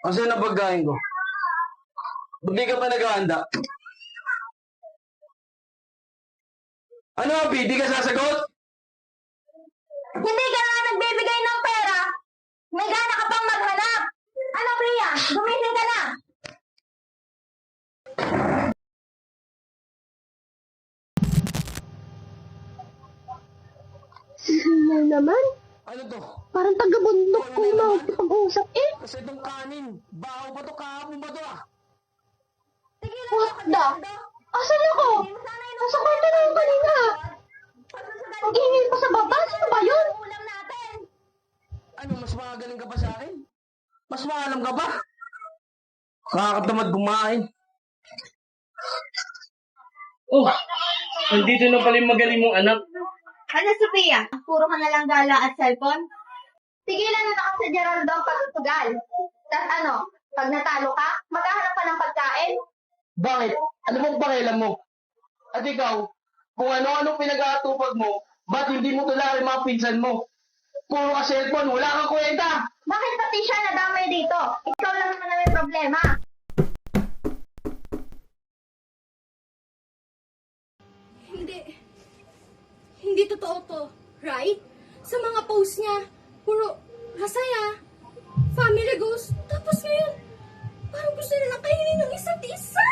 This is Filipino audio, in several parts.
Kasi na pagkain ko. Ba't di ka pa naghahanda? Ano, Abi? Di ka sasagot? Hindi ka na nagbibigay ng pera. May gana ka pang maghanap. Ano, Pia? Gumising ka na. Ano naman? Ano to? Parang taga-bundok ko na pag-uusap eh. Kasi itong kanin. Baho pa to, kahapon ba to ah? What the? Asan ako? Nasa kwarto na yung kanina. Mag-ingin pa sa baba? Sino ba yun? Ulam natin. Ano, mas magaling ka pa sa akin? Mas maalam ka pa? Nakakatamad kumain. Oh, nandito na pala yung magaling mong anak. Ano, Sophia? Puro ka na lang gala at cellphone? Tigilan na kasi si Geraldo ang pagtutugal. Tapos ano, pag natalo ka, maghahanap ka ng pagkain. Bakit? Ano bang pakialam mo? At ikaw, kung ano-ano pinag-aatupag mo, ba't hindi mo tularin mga pinsan mo? Puro ka cellphone, wala kang kwenta! Bakit pati siya nadamay dito? Ikaw lang naman ang may problema. Hindi totoo to, right? Sa mga post niya, puro masaya, family goals, tapos ngayon, parang gusto nilang kainin ng isa't isa!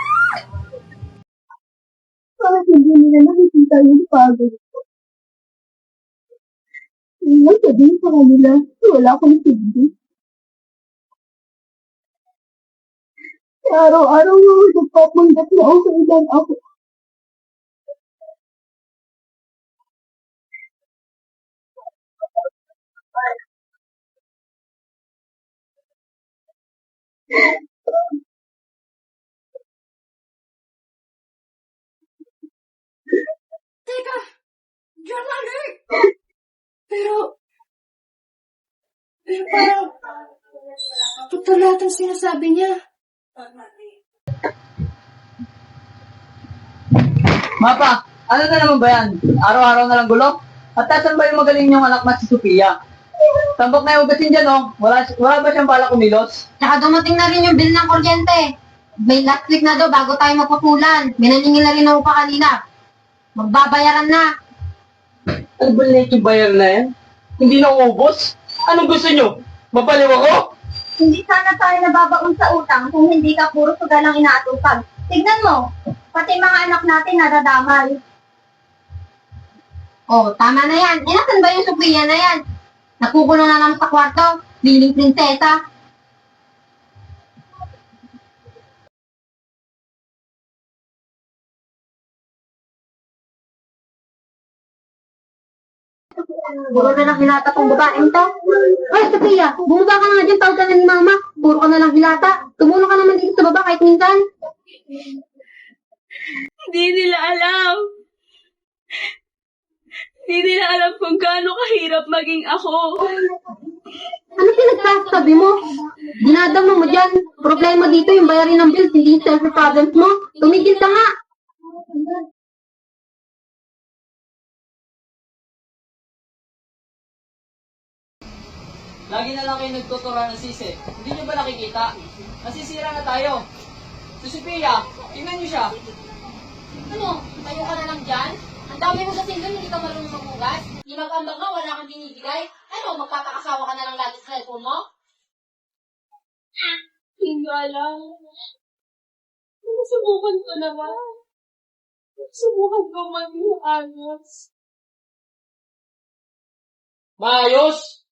Bakit hindi nila nakikita yung pagod ko? Hindi sabihin sa kanila, wala akong silbi. Araw-araw ako nagpapundat na okay lang ako. Teka, drama alert! Pero parang, totoo lahat ang sinasabi niya. Mapa, ano na naman ba yan? Araw-araw na lang gulo? At tasan ba yung magaling niyong anak na si Sophia? Tambak na yung ugasin dyan, oh. Wala ba siyang bala kumilos? Tsaka dumating na rin yung bill ng kuryente. May last week na daw bago tayo magpapulan. Minaningil na rin ako pa kanina. Magbabayaran na. Ano ba na yung bayar na yan? Hindi na ubos? Anong gusto nyo? Mapaliw ako? Hindi sana tayo nababaon sa utang kung hindi ka puro sugal ang inaatupag. Tignan mo, pati mga anak natin nadadamay. Oh, tama na yan. Eh, nasan ba yung Sophia na yan? Napukulong na naman sa kwarto. Liling prinsesa. Puro na lang hilata tong babaeng to. Ay, Sophia, bumaba ka na nga dyan, tawag ka na ni Mama. Puro ka na lang hilata. Tumulong ka naman dito sa baba kahit minsan. Hindi nila alam. Hindi nila alam kung gaano kahirap maging ako. Ano pinagsasabi mo? Dinadama mo dyan. Problema dito yung bayarin ng bills, hindi yung self-problems mo. Tumigil ka nga. Lagi na lang kayo nagtutura ng sisi. Hindi niyo ba nakikita? Nasisira na tayo. Si Sophia, tingnan niyo siya. Ano? Tayo ka na lang dyan? Ang dami mo sa doon, hindi ka marunong maghugas. Di mag-ambag nga, wala kang binibigay. Ano, magkakaasawa ka na lang lagi sa cellphone mo? Hindi ko alam. Subukan ko naman. Subukan ko maging ayos. Maayos?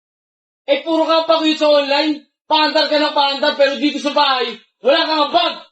Eh, puro ka pa sa online. Paandar ka ng paandar, pero dito sa bahay, wala kang bag.